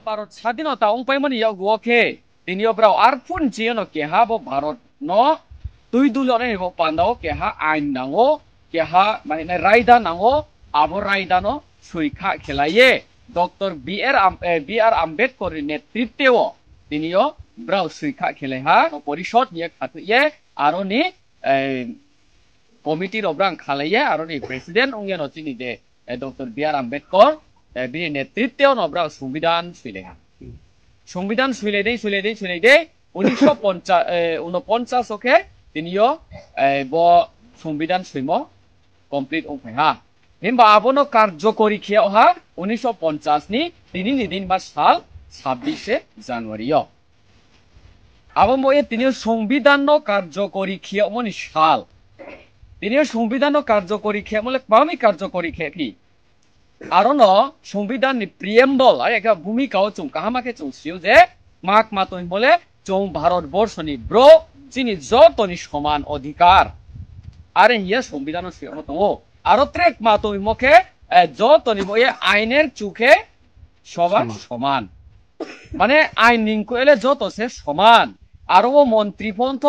ভারত স্বাধীনতা অংপাইমানি ইয়াগুকে তিনিও ব্রাও আর ফুন জিয়নো কেহা বো ভারত ন তুই দুলনে বো পান্দাও কেহা আইন নাঙ্গো কেহা মানে রায়দা নাঙ্গো আবো রায়দা ন সুইখা খেলাইয়ে ডক্টর বি আর আম্বেদকর নেতৃত্বেও তিনিও ব্রাও সুইখা খেলেহা পরিষদ নিয়ে খাতুয়ে আরো নি কমিটির অব্রাং খালাইয়ে আরো নি প্রেসিডেন্ট উঙ্গে নচিনি দে ডক্টর বি আর আম্বেদকর বিনি নেতৃত্বেও নব্রাও সংবিধান সুইলেহা সংবিধান সুইলেদে 1949 ওকে তিনিও ব সংবিধান সুইম কমপ্লিট ওফেহা হিমবা আবনো কার্যকরী খেয়াহা 1950 নি তিনি দিন বা সাল 26 জানুয়ারিও আবম বয়ে তিনিও সংবিধান কার্যকরী খেয়ামনি সাল তিনিও সংবিধান কার্যকরী খেয়ামলে মামি কার্যকরী খেপি আরো ন সংবিধান নি প্রিয়েম্বল আর একটা ভূমিকাও চুং কাহামাকে চুং সিও যে মাক মাতই বলে চুং ভারতবর্ষনি ব্র যিনি যতনি সমান অধিকার আরে হিয়া সংবিধান সিও তো আরো ট্রেক মাতই মুখে যতনি বয়ে আইনের চোখে সবার সমান মানে আইন নিংকলে যত সে সমান আরো মন্ত্রী পন্থ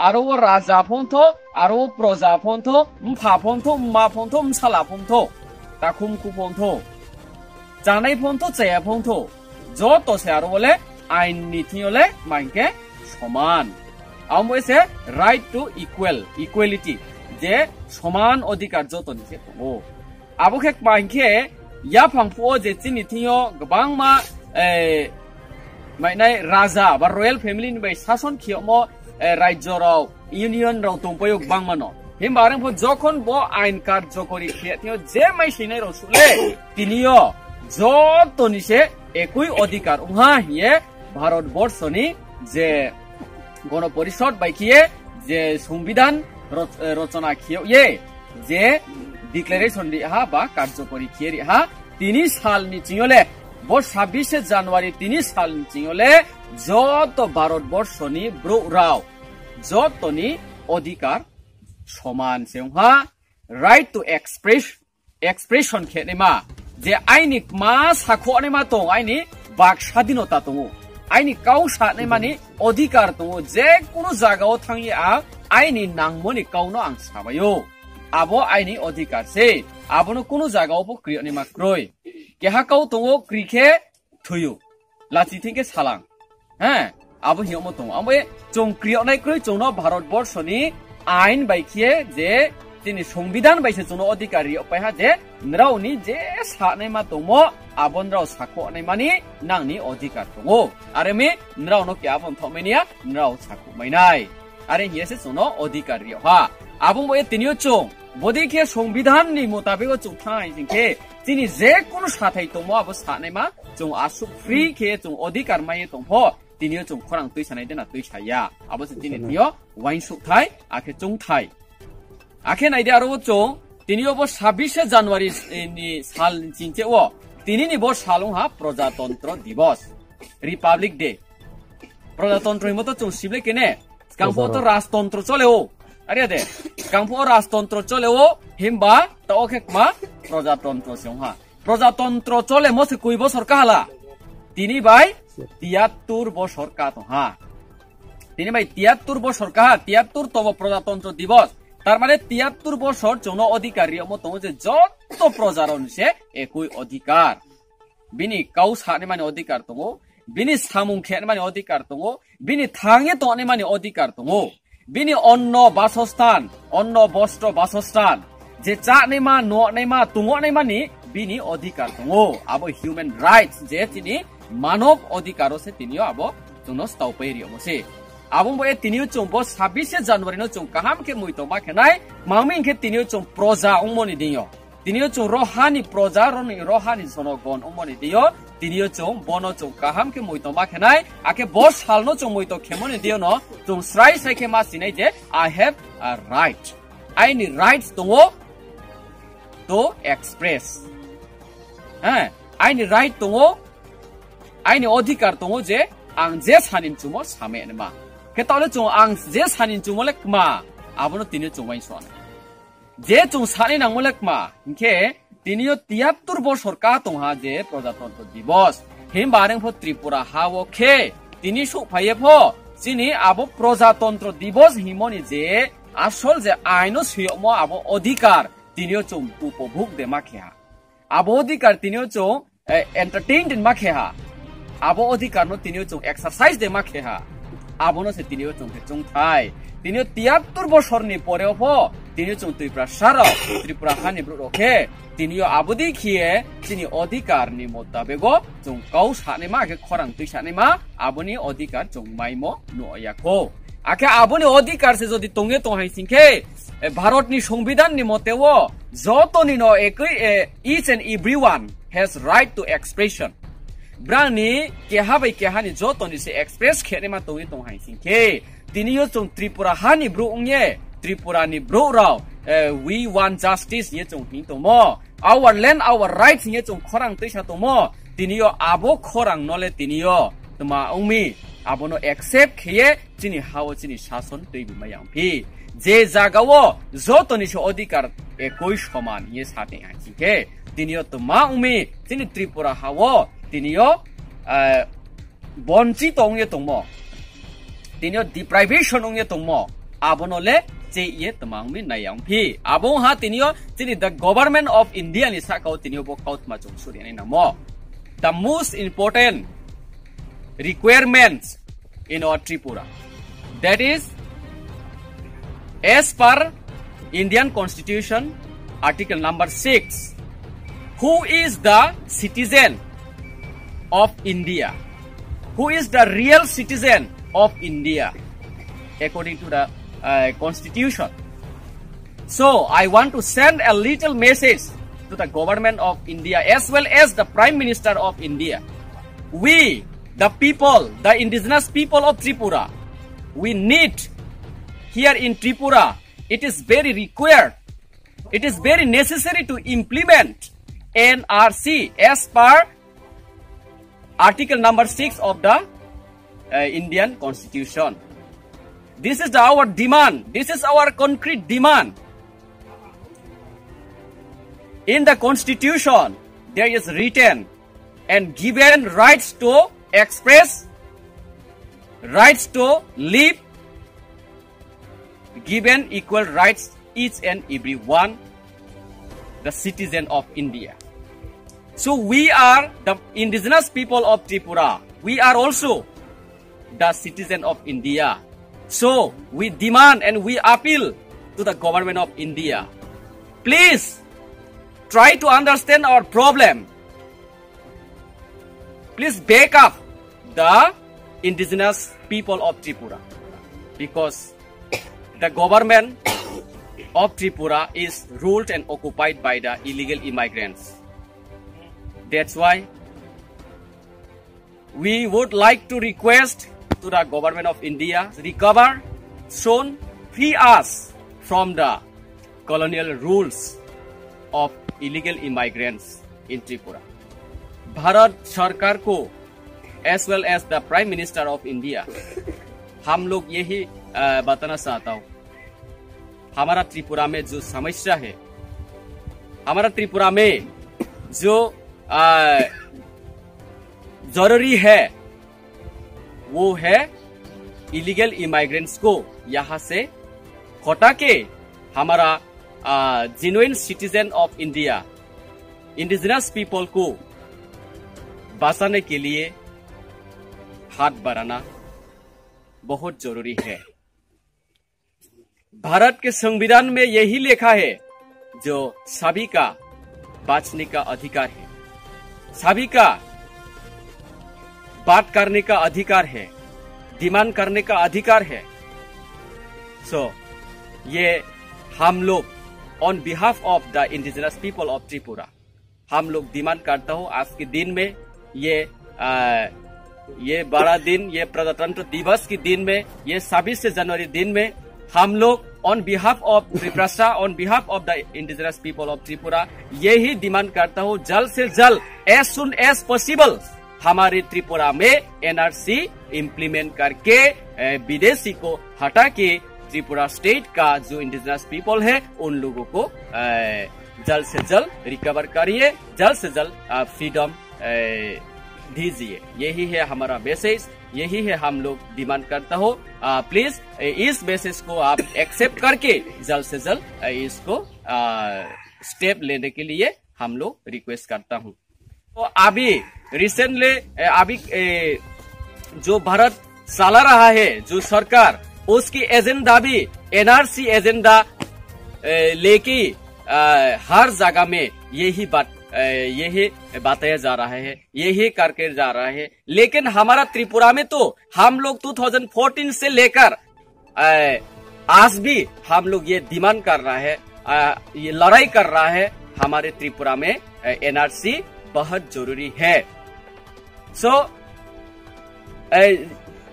আরো রাজা পন্থ আরো প্রজা পন্থ মফা পন্থ মা পন্থ মসালা পন্থ তাকুম কুপন্থ জানাই পন্থ চেয়া পন্থ যত সে আরো বলে আইন নীতি হলে মাইকে সমান আম বলছে রাইট টু ইকুয়ালিটি যে সমান অধিকার যত নিচে ও আবুকে মাইকে ইয়া ফাংফু যে চিনিथियो गोबां मा माइनाय राजा बा रयेल फैमिली नि बाय शासन खियमो राज्यराव इउनियन राव तंपयो गोबां मानो हिमबारं फ जखन ब आइन कार्यकरी खियथियो जे माइसिनै रसुले तिनियो जतनिसे एकই अधिकार उहा हिये भारतबर्षनि जे गणपरिषद बायखिये जे संविधान रचना खियो ये जे डिक्लेरेशन दिहा बा कार्यकरी खियरिहा 3 साल नि चिंगले बो 26 জানুয়ারি 3 साल नि चिंगले যত ভারতবর্ষনি ব্রুরাও যতনি অধিকার সমান সেহা রাইট টু এক্সপ্রেশন খেনেমা যে আইনিক মা সাখনেমা তো আইনি বাক স্বাধীনতা তো আইনি কাউ সানেমানি অধিকার তো যে কোনো জায়গাও থাঙ্গিয়া আইনি নাংমনি কাউনো আং সাবাयो আবো আইনি অধিকার সে আবনো কোনো জায়গাও প্রক্রিয়ানি মাক্রয় কেহা কাউ তো ক্রিকে থুয়ু লাচি থেকে সালাং হ্যাঁ আবো হিয়মো তো আমে চং ক্রিয়ানাই ক্রয় চং ভারতবর্ষনি আইন বাইখিয়ে যে তিনি সংবিধান বাইছে চং অধিকারী অপায়হা যে নরাউনি যে সানে মা তোমো আবনরাও সাখো নাই মানি নাংনি অধিকার তো আরে মে নরাউনো কে আবন থমেনিয়া নরাও সাখো মাইনাই আরে হিয়েসে চং অধিকারী হা আবং বয়ে তিনিও চং বদিকে সংবিধান নি মোতাবেক চং থাই জিংকে তিনি যে কোনো সাথাই তোমো আবো সানে মা চং আসু ফ্রি কে চং অধিকার মাই তোমো তিনিও চং খরাং তুই সানাই দেনা তুই ছায়া আবসে তিনি তিনিও ওয়াইন সুথাই আখে চং থাই আখে নাইদে আরো চং তিনিও বো 26 জানুয়ারি নি সাল চিনছে ও তিনি নি বো সালং হা প্রজাতন্ত্র দিবস রিপাবলিক ডে প্রজাতন্ত্র হিমতো চং সিবলে কেনে কাংফো তো রাজতন্ত্র চলে ও আরে দে কাংফো রাজতন্ত্র চলে ও হিমবা তো ওকে মা প্রজাতন্ত্র সংহা প্রজাতন্ত্র চলে মসে কই বছর কাহালা তিনি ভাই 73 বছর কা তো হ্যাঁ তিনি ভাই 73 বছর কা 73 তম প্রজাতন্ত্র দিবস তার মানে 73 বছর জন অধিকারী মত যে যত প্রজারণ সে একই অধিকার বিনি কাউ সানে মানে অধিকার তো বিনি সামুং খেন মানে অধিকার তো বিনি থাঙে তো মানে অধিকার তো বিনি অন্ন বাসস্থান অন্ন বস্ত্র বাসস্থান যে চা নেমা ন নেমা তুঙ্গ নেমানি বিনি অধিকার তো আবো হিউম্যান রাইটস যে তিনি মানব অধিকার সে তিনিও আবো চুনো স্তাউপেরি অবসে আবং বয়ে তিনিও চংবো 26 জানুয়ারি নো চং কাহাম কে মুইতো মা খেনাই মামিং কে তিনিও চং প্রজা উমনি দিও তিনিও চং রহানি প্রজা রহানি জনগণ উমনি দিও তিনিও চং বনো চং কাহাম কে মুইতো মা খেনাই আকে বস সাল নো চং মুইতো খেমনি দিও ন চং স্রাই সাইকে মা সিনাই যে I have a right I নি রাইটস দङो to express হ্যাঁ আই নি রাইট দङो आइनि अधिकार दङ जे आं जे सानिन चुमो सामेन मा के ताले चुं आं जे सानिन चुमोले मा आबनो तिनि चुमाइ सन जे चुं सानि नांगोले मा इनके तिनियो 73 বছর কা তোহা যে প্রজাতন্ত্র দিবস हिम बारें फो त्रिपुरा हावो खे तिनी सुफाये फो जिनी आबो प्रजातंत्र दिवस हिमोनी जे आसल जे आइनो सुयमो आबो अधिकार तिनियो चों उपभोग दे माखेहा आबो अधिकार तिनियो चों एंटरटेन दिन माखेहा आबो अधिकार नो तिनियो चों एक्सरसाइज दे माखेहा आबो नो से तिनियो चों के चों थाय तिनियो 73 বছরনি পরেও ফো तिनियो चों त्रिपुरा सारो त्रिपुरा हानि ब्रो रखे तिनियो आबोदी खिए तिनि अधिकार नि मोताबेगो जों गाव सानेमा के खरां तै सानेमा आबोनि अधिकार जों माइमो नयाखो आखे आबोनि अधिकार से जदि तंगे तंहाय सिंखे भारतनि संविधान नि मतेवो जतनि नो एकई each and everyone has right to expression ब्रानि केहाबै केहानि जतनि से एक्सप्रेस खेनेमा तंगे तंहाय सिंखे तिनियो चों त्रिपुरा हानि ब्रो उंगे त्रिपुरा नि bro Rao we want justice ye chong hin to mo our land our rights ye chong khorang teisa to mo tiniyo abo khorang nole tiniyo tuma umi abo no accept khiye chini hawo chini shason tei bi mayang phi je jagawo jotoni se adhikar ekoi soman ye sate achi ke tiniyo tuma umi chini tripura hawo tiniyo bonchi tongye tongmo tiniyo deprivation ongye tongmo abo nole जे ये तमांग में नयांग भी आबो हा तिनियो जिनि द गवर्नमेंट ऑफ इंडिया नि साकाउ तिनियो बो काउट मा जों सुरियानि नामो the most important requirements in our Tripura that is as per Indian constitution article number 6 who is the citizen of India who is the real citizen of India according to the constitution. So I want to send a little message to the government of India as well as the Prime Minister of India. We, the people, the indigenous people of Tripura, we need here in Tripura, it is very required, it is very necessary to implement NRC as per article number 6 of the Indian Constitution. This is our demand. This is our concrete demand. In the Constitution, there is written and given rights to express, rights to live, given equal rights each and every one, the citizen of India. So we are the indigenous people of Tripura. We are also the citizen of India. So we demand and we appeal to the government of India. Please try to understand our problem. Please back up the indigenous people of Tripura because the government of Tripura is ruled and occupied by the illegal immigrants. That's why we would like to request to the government of India recover, soon free us from the colonial rules of illegal immigrants in Tripura. Bharat सरकार को as well as the Prime Minister of India हम लोग यही बताना चाहता हूँ हमारा त्रिपुरा में जो समस्या है हमारा त्रिपुरा में जो जरूरी है वो है इलीगल इमाइग्रेंट्स को यहाँ से हटा के हमारा genuine citizen of India indigenous people को बचाने के लिए हाथ बढ़ाना बहुत जरूरी है। भारत के संविधान में यही लिखा है जो सभी का बाँचने का अधिकार है, सभी का बात करने का अधिकार है, डिमांड करने का अधिकार है। सो ये हम लोग on behalf of the indigenous people of Tripura हम लोग डिमांड करता हूँ आज के दिन में ये बड़ा दिन ये प्रजातंत्र दिवस के दिन में ये 26 जनवरी दिन में हम लोग on behalf of Tripura on behalf of the indigenous people of Tripura यही डिमांड करता हूँ जल्द से जल्द एज सुन एज पॉसिबल हमारे त्रिपुरा में एनआरसी इम्प्लीमेंट करके विदेशी को हटा के त्रिपुरा स्टेट का जो इंडिजिनस पीपल है उन लोगों को जल्द से जल्द रिकवर करिए, जल्द से जल्द फ्रीडम दीजिए। यही है हमारा मैसेज, यही है हम लोग डिमांड करता हो। प्लीज इस मैसेज को आप एक्सेप्ट करके जल्द से जल्द इसको स्टेप लेने के लिए हम लोग रिक्वेस्ट करता हूँ। तो अभी रिसेंटली अभी जो भारत चला रहा है जो सरकार, उसकी एजेंडा भी एनआरसी एजेंडा लेके हर जगह में यही बताया जा रहा है, यही करके जा रहा है। लेकिन हमारा त्रिपुरा में तो हम लोग 2014 से लेकर आज भी हम लोग ये डिमांड कर रहा है, ये लड़ाई कर रहा है। हमारे त्रिपुरा में एनआरसी बहुत जरूरी है।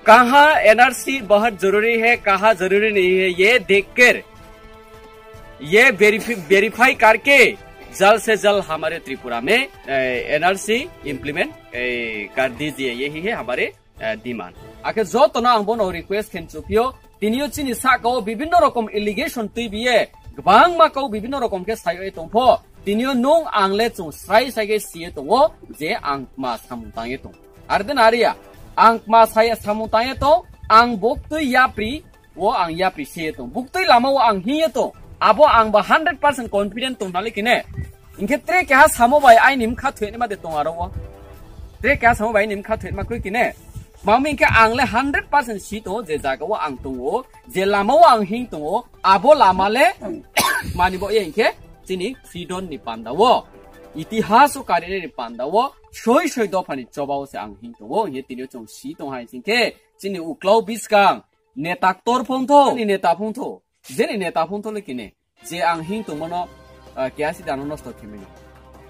कहाँ एनआरसी बहुत जरूरी है, कहाँ जरूरी नहीं है, ये देखकर ये वेरीफाई करके जल्द से जल्द हमारे त्रिपुरा में एनआरसी इम्प्लीमेंट कर दीजिए। यही है हमारे डिमांड। आखिर जो तो ना आंबो रिक्वेस्ट खेलचुपियो तिनियो चिनी साको विभिन्न रकम इलिगेशन तुइबिए गोबां माको विभिन्न रकम के सायो तंफो तिनियो नों आंगले चुं स्राय साइगे सिए तंगो जे आं मा सामुताये तं आरदेन आरिया आं मा साय सामुताये तं आं बक्तुइ याप्रि वो आं याप्रि सिए तं बक्तुइ लामा वो आं हिये तं आबो आं बा 100% कॉन्फिडेंट तं नाले किने इनके त्रे क्या सामो बाय आई निम खा थुए मा दे तं आरो वो त्रे क्या सामो बाय निम खा थुए मा कुइ किने मामी इनके आंगले 100% सी तो जे जागा वो आं तंगो जे लामा वो आं हिं तंगो आबो लामाले मानिबो ये इनके चिनी फ्रीडम नि पांदावो इतिहास कार्य नि पांदावो सोय सोय दफानि चबाव से आं हिं तंगो ये तिनियो चों सी तो हाय चिनके चिनी उक्लाव बिसकां नेता तोर फोंथो नि नेता फोंथो जेनि नेता फोंथो लेकिने जे आं हिं तंगोनो कियासि दानो नष्ट खेमेनि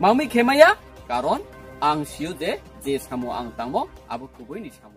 मामी खेमाया कारण आं सियो जे सामो आं तांगो आबो कुबुइ नि सामो